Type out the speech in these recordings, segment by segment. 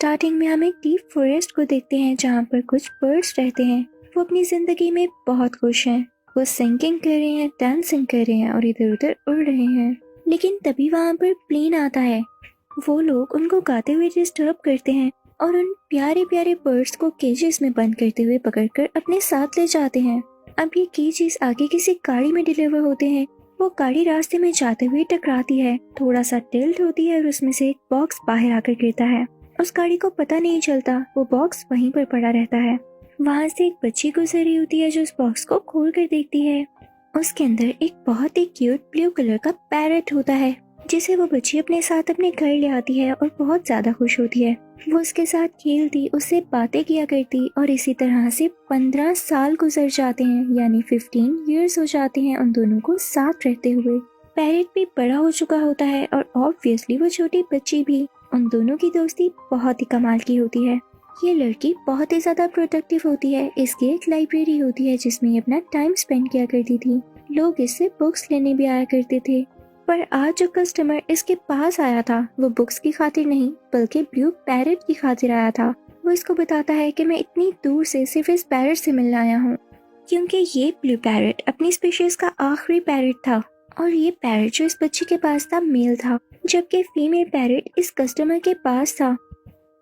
Starting में हम एक डीप फॉरेस्ट को देखते हैं जहाँ पर कुछ बर्ड्स रहते हैं। वो अपनी जिंदगी में बहुत खुश हैं। वो सिंगिंग कर रहे हैं, डांसिंग कर रहे हैं और इधर उधर उड़ रहे हैं। लेकिन तभी वहाँ पर प्लेन आता है। वो लोग उनको गाते हुए डिस्टर्ब करते हैं और उन प्यारे प्यारे बर्ड्स को केजेस में बंद करते हुए पकड़कर अपने साथ ले जाते हैं। अब ये केजेस आगे किसी गाड़ी में डिलीवर होते हैं। वो गाड़ी रास्ते में जाते हुए टकराती है, थोड़ा सा टिल्ट होती है और उसमें से एक बॉक्स बाहर आकर गिरता है। उस गाड़ी को पता नहीं चलता, वो बॉक्स वहीं पर पड़ा रहता है। वहाँ से एक बच्ची गुजर रही होती है जो उस बॉक्स को खोल कर देखती है। उसके अंदर एक बहुत ही क्यूट ब्लू कलर का पैरट होता है, जिसे वो बच्ची अपने साथ अपने घर ले आती है और बहुत ज्यादा खुश होती है। वो उसके साथ खेलती, उससे बातें किया करती और इसी तरह से 15 साल गुजर जाते हैं, यानी 15 इयर्स हो जाते हैं उन दोनों को साथ रहते हुए। पैरट भी बड़ा हो चुका होता है और ऑब्वियसली वो छोटी बच्ची भी। उन दोनों की दोस्ती बहुत ही कमाल की होती है। ये लड़की बहुत ही ज्यादा प्रोडक्टिव होती है। इसकी एक लाइब्रेरी होती है जिसमें ये अपना टाइम स्पेंड किया करती थी। लोग इससे बुक्स लेने भी आया करते थे। पर आज जो कस्टमर इसके पास आया था वो बुक्स की खातिर नहीं बल्कि ब्लू पैरट की खातिर आया था। वो इसको बताता है कि मैं इतनी दूर से सिर्फ इस पैरट से मिलने आया हूँ, क्योंकि ये ब्लू पैरट अपनी स्पीशीज का आखिरी पैरट था और ये पैरट जो इस बच्ची के पास था मेल था, जबकि फीमेल पैरट इस कस्टमर के पास था।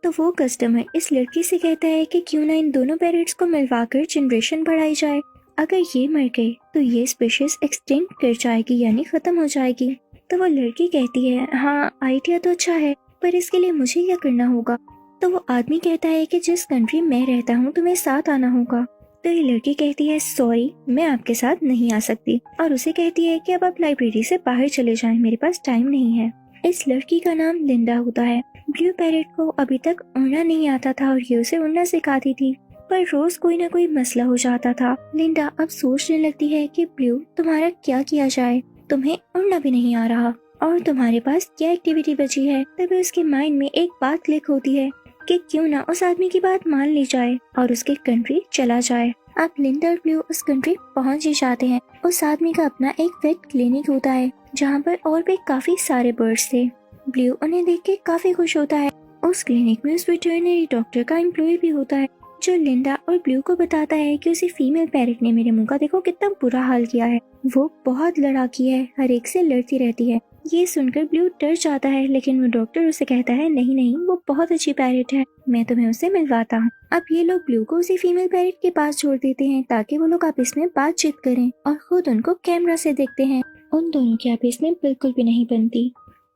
तो वो कस्टमर इस लड़की से कहता है कि क्यों ना इन दोनों पैरट्स को मिलवाकर जनरेशन बढ़ाई जाए। अगर ये मर गए तो ये स्पीशीज एक्सटिंक्ट कर जाएगी, यानी खत्म हो जाएगी। तो वो लड़की कहती है हाँ आइडिया तो अच्छा है, पर इसके लिए मुझे क्या करना होगा। तो वो आदमी कहता है कि जिस कंट्री में रहता हूँ तुम्हें साथ आना होगा। तो ये लड़की कहती है सॉरी मैं आपके साथ नहीं आ सकती, और उसे कहती है कि अब आप लाइब्रेरी से बाहर चले जाएं, मेरे पास टाइम नहीं है। इस लड़की का नाम लिंडा होता है। ब्लू पैरट को अभी तक उड़ना नहीं आता था और ये उसे उड़ना सिखाती थी, पर रोज कोई ना कोई मसला हो जाता था। लिंडा अब सोचने लगती है कि ब्लू तुम्हारा क्या किया जाए, तुम्हें उड़ना भी नहीं आ रहा और तुम्हारे पास क्या एक्टिविटी बची है। तभी उसके माइंड में एक बात क्लिक होती है कि क्यों ना उस आदमी की बात मान ली जाए और उसके कंट्री चला जाए। अब लिंडा और ब्लू उस कंट्री पहुंच ही जाते हैं। उस आदमी का अपना एक वेट क्लिनिक होता है जहाँ पर और भी काफी सारे बर्ड्स थे। ब्लू उन्हें देख के काफी खुश होता है। उस क्लिनिक में उस वेटरनरी डॉक्टर का एम्प्लॉय भी होता है जो लिंडा और ब्लू को बताता है कि उसी फीमेल पैरट ने मेरे मुंह का देखो कितना बुरा हाल किया है। वो बहुत लड़ाकी है, हर एक से लड़ती रहती है। ये सुनकर ब्लू डर जाता है, लेकिन वो डॉक्टर उसे कहता है नहीं नहीं वो बहुत अच्छी पैरट है, मैं तुम्हें उससे मिलवाता हूँ। अब ये लोग ब्लू को उसी फीमेल पैरट के पास छोड़ देते हैं ताकि वो लोग आपस में बातचीत करें और खुद उनको कैमरा से देखते हैं। उन दोनों की आपस में बिल्कुल भी नहीं बनती।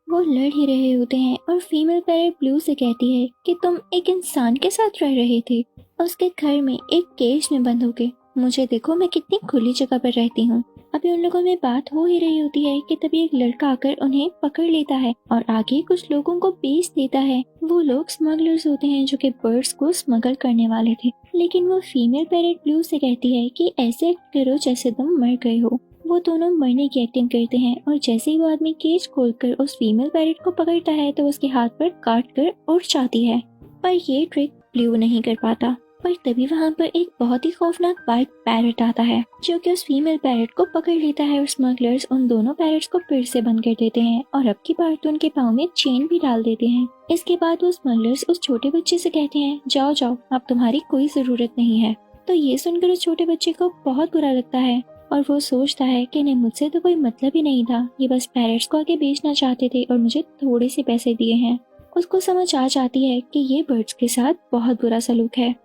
वो लड़ ही रहे होते हैं और फीमेल पैरट ब्लू से कहती है कि तुम एक इंसान के साथ रह रहे थे, उसके घर में एक केज में बंद होके। मुझे देखो मैं कितनी खुली जगह पर रहती हूँ। अभी उन लोगों में बात हो ही रही होती है कि तभी एक लड़का आकर उन्हें पकड़ लेता है और आगे कुछ लोगों को बेच देता है। वो लोग स्मगलर्स होते हैं जो कि बर्ड्स को स्मगल करने वाले थे। लेकिन वो फीमेल पैरट ब्लू से कहती है कि ऐसे एक्ट करो जैसे तुम मर गए हो। वो दोनों मरने की एक्टिंग करते हैं और जैसे ही वो आदमी केज खोलकर उस फीमेल पैरट को पकड़ता है तो उसके हाथ पर काट कर उड़ जाती है। पर ये ट्रिक ब्लू नहीं कर पाता। पर तभी वहाँ पर एक बहुत ही खौफनाक वाइट पैरट आता है जो कि उस फीमेल पैरट को पकड़ लेता है और स्मगलर्स उन दोनों पैरट्स को फिर से बंद कर देते हैं और अब की बार तो उनके पाँव में चेन भी डाल देते हैं। इसके बाद वो स्मगलर्स उस छोटे बच्चे से कहते हैं जाओ जाओ अब तुम्हारी कोई जरूरत नहीं है। तो ये सुनकर उस छोटे बच्चे को बहुत बुरा लगता है और वो सोचता है कि नहीं मुझसे तो कोई मतलब ही नहीं था, ये बस पैरट्स को आगे बेचना चाहते थे और मुझे थोड़े से पैसे दिए हैं। उसको समझ आ जाती है कि ये बर्ड्स के साथ बहुत बुरा सलूक है।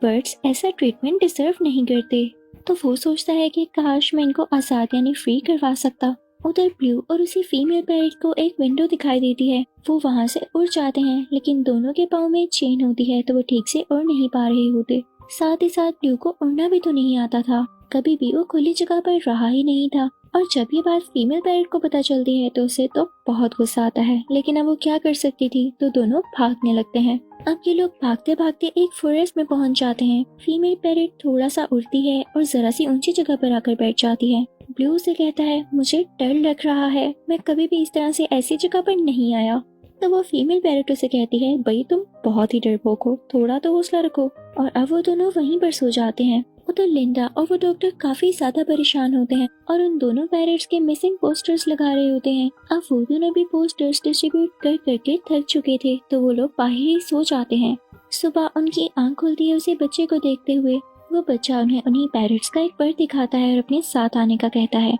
बर्ड्स ऐसा ट्रीटमेंट डिजर्व नहीं करते। तो वो सोचता है कि काश मैं इनको आजाद यानी फ्री करवा सकता। उधर ब्लू और उसी फीमेल पैरट को एक विंडो दिखाई देती है। वो वहाँ से उड़ जाते हैं, लेकिन दोनों के पाँव में चेन होती है तो वो ठीक से उड़ नहीं पा रहे होते। साथ ही साथ ब्लू को उड़ना भी तो नहीं आता था, कभी भी वो खुली जगह पर रहा ही नहीं था। और जब ये बात फीमेल पैरट को पता चलती है तो उसे तो बहुत गुस्सा आता है, लेकिन अब वो क्या कर सकती थी। तो दोनों भागने लगते हैं। अब ये लोग भागते भागते एक फॉरेस्ट में पहुंच जाते हैं। फीमेल पैरट थोड़ा सा उड़ती है और जरा सी ऊंची जगह पर आकर बैठ जाती है। ब्लू से कहता है मुझे डर लग रहा है, मैं कभी भी इस तरह से ऐसी जगह पर नहीं आया। तो वो फीमेल पैरट उसे कहती है भाई तुम बहुत ही डरपोक हो, थोड़ा तो हौसला रखो। और अब वो दोनों वहीं पर सो जाते हैं। उधर लिंडा और वो डॉक्टर काफी ज्यादा परेशान होते हैं और उन दोनों पैरेट्स के मिसिंग पोस्टर्स लगा रहे होते हैं। अब वो दोनों भी पोस्टर्स डिस्ट्रीब्यूट कर करके थक चुके थे, तो वो लोग बाहर ही सो जाते हैं। सुबह उनकी आंख खुलती है उसी बच्चे को देखते हुए। वो बच्चा उन्हें उन्हीं पैरेट्स का एक पर दिखाता है और अपने साथ आने का कहता है।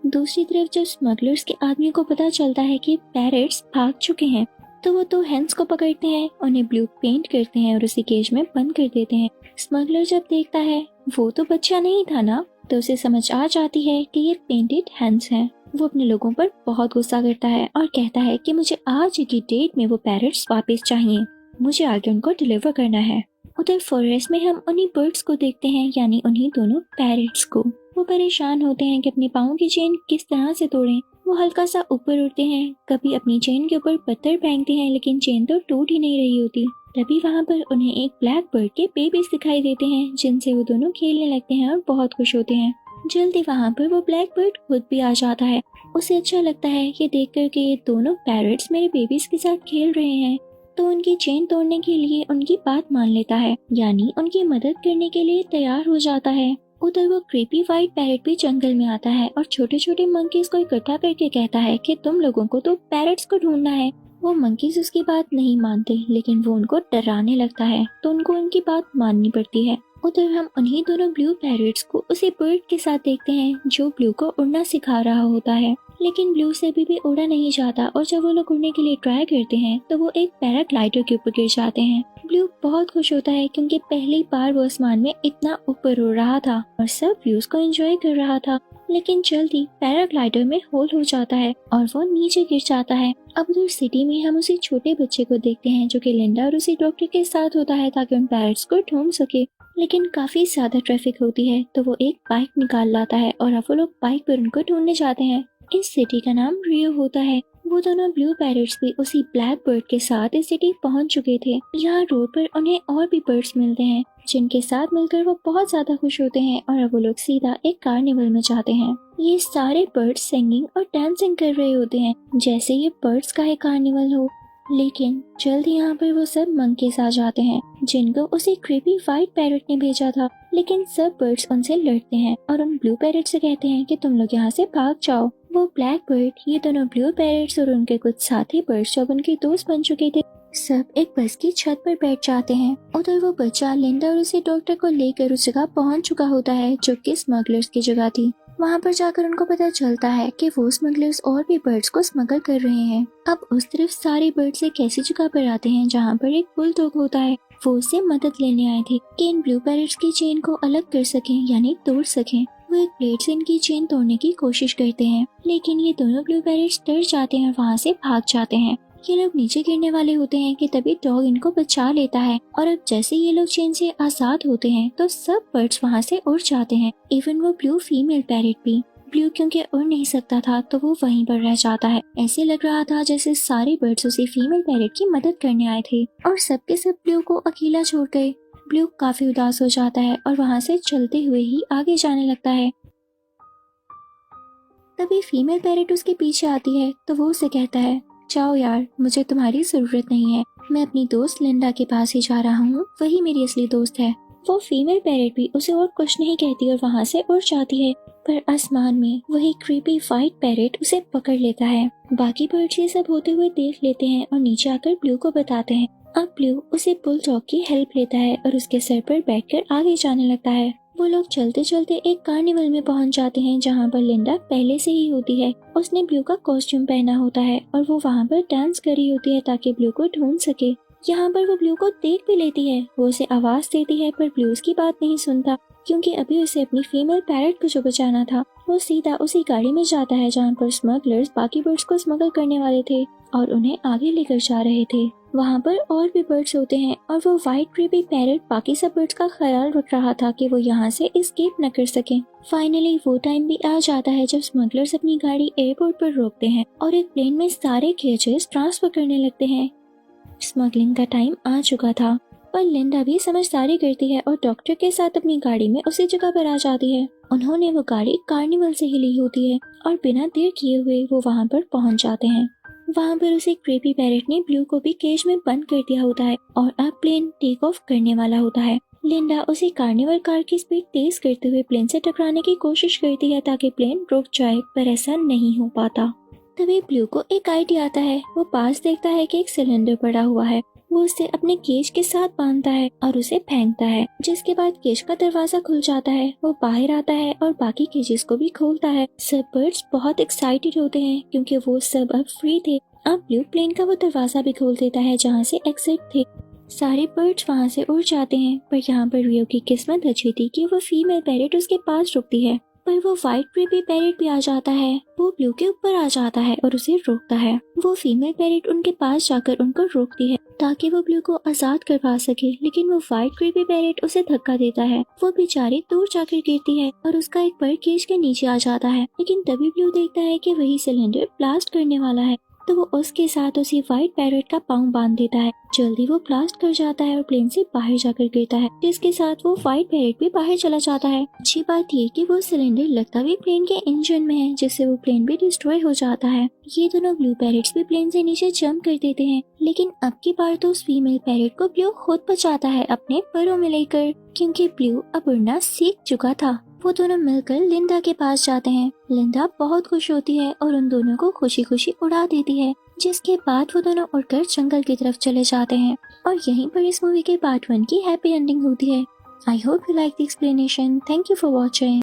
दूसरी तरफ जब स्मगलर्स के आदमी को पता चलता है कि पैरेट्स भाग चुके हैं, तो वो 2 हेंस को पकड़ते हैं, उन्हें ब्लू पेंट करते हैं और उसी केज में बंद कर देते हैं। स्मगलर जब देखता है वो तो बच्चा नहीं था ना, तो उसे समझ आ जाती है कि ये पेंटेड हेंस हैं। वो अपने लोगों पर बहुत गुस्सा करता है और कहता है कि मुझे आज की डेट में वो पैरेट्स वापस चाहिए, मुझे आगे उनको डिलीवर करना है। उधर फॉरेस्ट में हम उन्हीं बर्ड्स को देखते हैं, यानी उन्हीं दोनों पैरेट्स को। वो परेशान होते हैं कि अपने पाँव की चेन किस तरह से तोड़ें। वो हल्का सा ऊपर उड़ते हैं, कभी अपनी चेन के ऊपर पत्थर फेंकते हैं, लेकिन चेन तो टूट ही नहीं रही होती। तभी वहाँ पर उन्हें एक ब्लैक बर्ड के बेबीज दिखाई देते हैं, जिनसे वो दोनों खेलने लगते हैं और बहुत खुश होते हैं। जल्दी वहाँ पर वो ब्लैक बर्ड खुद भी आ जाता है। उसे अच्छा लगता है ये देख कर के ये दोनों पैरट्स मेरे बेबीज के साथ खेल रहे हैं, तो उनकी चेन तोड़ने के लिए उनकी बात मान लेता है, यानी उनकी मदद करने के लिए तैयार हो जाता है। उधर वो क्रीपी व्हाइट पैरट भी जंगल में आता है और छोटे छोटे मंकीज को इकट्ठा करके कहता है कि तुम लोगों को तो पैरट्स को ढूंढना है। वो मंकीज उसकी बात नहीं मानते, लेकिन वो उनको डराने लगता है, तो उनको उनकी बात माननी पड़ती है। उधर हम उन्हीं दोनों ब्लू पैरट्स को उसी बर्ड के साथ देखते हैं जो ब्लू को उड़ना सिखा रहा होता है, लेकिन ब्लू से भी उड़ा नहीं जाता और जब वो लोग उड़ने के लिए ट्राई करते हैं तो वो एक पैराग्लाइडर के ऊपर गिर जाते हैं। ब्लू बहुत खुश होता है क्योंकि पहली बार वो आसमान में इतना ऊपर उड़ रहा था और सब व्यूज को एंजॉय कर रहा था, लेकिन जल्दी पैराग्लाइडर में होल हो जाता है और वो नीचे गिर जाता है। अब उधर सिटी में हम उसी छोटे बच्चे को देखते हैं जो कि लिंडा और उसी डॉक्टर के साथ होता है ताकि उन पैरट्स को ढूंढ सके, लेकिन काफी ज्यादा ट्रैफिक होती है, तो वो एक बाइक निकाल लाता है और अब वो लोग बाइक पर उनको ढूंढने जाते हैं। इस सिटी का नाम रियो होता है। वो दोनों ब्लू पैरट्स भी उसी ब्लैक बर्ड के साथ इस सिटी पहुंच चुके थे। यहाँ रोड पर उन्हें और भी बर्ड्स मिलते हैं, जिनके साथ मिलकर वो बहुत ज्यादा खुश होते हैं और अब वो लोग सीधा एक कार्निवल में जाते हैं। ये सारे बर्ड्स सिंगिंग और डांसिंग कर रहे होते हैं जैसे ये बर्ड्स का एक कार्निवल हो, लेकिन जल्द यहाँ पर वो सब मंकीज आ जाते हैं जिनको उसी क्रीपी व्हाइट पैरट ने भेजा था। लेकिन सब बर्ड्स उनसे लड़ते हैं और उन ब्लू पैरट से कहते हैं कि तुम लोग यहाँ से भाग जाओ। वो ब्लैक बर्ड, ये दोनों ब्लू पैरट्स और उनके कुछ साथी बर्ड्स जब उनके दोस्त बन चुके थे, सब एक बस की छत पर बैठ जाते हैं। उधर वो बच्चा लिंडा और उसी डॉक्टर को लेकर उस जगह पहुंच चुका होता है जो कि स्मगलर्स की जगह थी। वहाँ पर जाकर उनको पता चलता है कि वो स्मगलर्स और भी बर्ड्स को स्मगल कर रहे हैं। अब उस तरफ सारे बर्ड्स एक ऐसी जगह पर आते हैं जहाँ पर एक बुलडॉग होता है। वो उससे मदद लेने आए थे कि इन ब्लू पैरट्स की चेन को अलग कर सकें, यानी तोड़ सकें। वो एक ब्लेड से इनकी चेन तोड़ने की कोशिश करते हैं, लेकिन ये दोनों ब्लू पैरट्स डर जाते हैं और वहाँ से भाग जाते हैं। ये लोग नीचे गिरने वाले होते हैं कि तभी डॉग इनको बचा लेता है और अब जैसे ये लोग चेन से आजाद होते हैं तो सब बर्ड्स वहाँ से उड़ जाते हैं, इवन वो ब्लू फीमेल पैरट भी। ब्लू क्योंकि उड़ नहीं सकता था तो वो वहीं पर रह जाता है। ऐसे लग रहा था जैसे सारे बर्ड्स उसी फीमेल पैरट की मदद करने आए थे और सबके सब ब्लू को अकेला छोड़ गए। ब्लू काफी उदास हो जाता है और वहाँ से चलते हुए ही आगे जाने लगता है। तभी फीमेल पैरट उसके पीछे आती है तो वो उसे कहता है, जाओ यार, मुझे तुम्हारी जरूरत नहीं है, मैं अपनी दोस्त लिंडा के पास ही जा रहा हूँ, वही मेरी असली दोस्त है। वो फीमेल पैरट भी उसे और कुछ नहीं कहती और वहाँ से उड़ जाती है, पर आसमान में वही क्रीपी व्हाइट पैरट उसे पकड़ लेता है। बाकी बर्ड्स ये सब होते हुए देख लेते हैं और नीचे आकर ब्लू को बताते हैं। अब ब्लू उसे बुलडॉग की हेल्प लेता है और उसके सर पर बैठकर आगे जाने लगता है। वो लोग चलते चलते एक कार्निवल में पहुंच जाते हैं जहां पर लिंडा पहले से ही होती है। उसने ब्लू का कॉस्ट्यूम पहना होता है और वो वहां पर डांस कर रही होती है ताकि ब्लू को ढूंढ सके। यहाँ पर वो ब्लू को देख भी लेती है, वो उसे आवाज देती है, पर ब्लू उसकी बात नहीं सुनता क्योंकि अभी उसे अपनी फीमेल पैरट को जो बचाना था। वो सीधा उसी गाड़ी में जाता है जहाँ पर स्मगलर्स बाकी बर्ड्स को स्मगल करने वाले थे और उन्हें आगे लेकर जा रहे थे। वहाँ पर और भी बर्ड्स होते हैं और वो व्हाइट क्रीपी पैरट बाकी सब बर्ड्स का ख्याल रख रहा था कि वो यहाँ से एस्केप न कर सके। फाइनली वो टाइम भी आ जाता है जब स्मगलर्स अपनी गाड़ी एयरपोर्ट पर रोकते हैं और एक प्लेन में सारे केजेस ट्रांसफर करने लगते हैं। स्मगलिंग का टाइम आ चुका था, पर लिंडा भी समझदारी करती है और डॉक्टर के साथ अपनी गाड़ी में उसी जगह पर आ जाती है। उन्होंने वो गाड़ी कार्निवल से ही ली होती है और बिना देर किए हुए वो वहाँ पर पहुँच जाते हैं। वहाँ पर उसे क्रीपी पैरट ने ब्लू को भी केज में बंद कर दिया होता है और अब प्लेन टेक ऑफ करने वाला होता है। लिंडा उसी कार्निवल कार की स्पीड तेज करते हुए प्लेन से टकराने की कोशिश करती है ताकि प्लेन रुक जाए, पर ऐसा नहीं हो पाता। तभी ब्लू को एक आइडिया आता है। वो पास देखता है कि एक सिलेंडर पड़ा हुआ है। वो उसे अपने केज के साथ बांधता है और उसे फेंकता है, जिसके बाद केज का दरवाजा खुल जाता है। वो बाहर आता है और बाकी केजेस को भी खोलता है। सब बर्ड्स बहुत एक्साइटेड होते हैं क्योंकि वो सब अब फ्री थे। अब ब्लू प्लेन का वो दरवाजा भी खोल देता है जहाँ से एग्जिट थे। सारे बर्ड्स वहाँ से उड़ जाते हैं, पर यहाँ पर रियो की किस्मत अच्छी थी कि वो फीमेल पैरेट उसके पास रुकती है। पर वो व्हाइट बेबी पैरेट भी आ जाता है। वो ब्लू के ऊपर आ जाता है और उसे रोकता है। वो फीमेल पैरेट उनके पास जाकर उनको रोकती है ताकि वो ब्लू को आजाद करवा सके, लेकिन वो व्हाइट बेबी पैरेट उसे धक्का देता है। वो बेचारी दूर जाकर गिरती है और उसका एक पर केज के नीचे आ जाता है। लेकिन तभी ब्लू देखता है कि वही सिलेंडर ब्लास्ट करने वाला है, तो वो उसके साथ उसी व्हाइट पैरेट का पाँव बांध देता है। जल्दी वो ब्लास्ट कर जाता है और प्लेन से बाहर जाकर गिरता है, जिसके साथ वो व्हाइट पैरेट भी बाहर चला जाता है। अच्छी बात ये कि वो सिलेंडर लगता भी प्लेन के इंजन में है, जिससे वो प्लेन भी डिस्ट्रॉय हो जाता है। ये दोनों ब्लू पैरेट्स भी प्लेन से नीचे जंप कर देते हैं, लेकिन अब की बार तो उस फीमेल पैरेट को ब्लू खुद बचाता है अपने परों में लेकर, क्योंकि ब्लू अब उड़ना सीख चुका था। वो दोनों मिलकर लिंडा के पास जाते हैं। लिंडा बहुत खुश होती है और उन दोनों को खुशी खुशी उड़ा देती है, जिसके बाद वो दोनों उड़कर जंगल की तरफ चले जाते हैं। और यहीं पर इस मूवी के पार्ट 1 की हैप्पी एंडिंग होती है। I hope you like the explanation. Thank you for watching.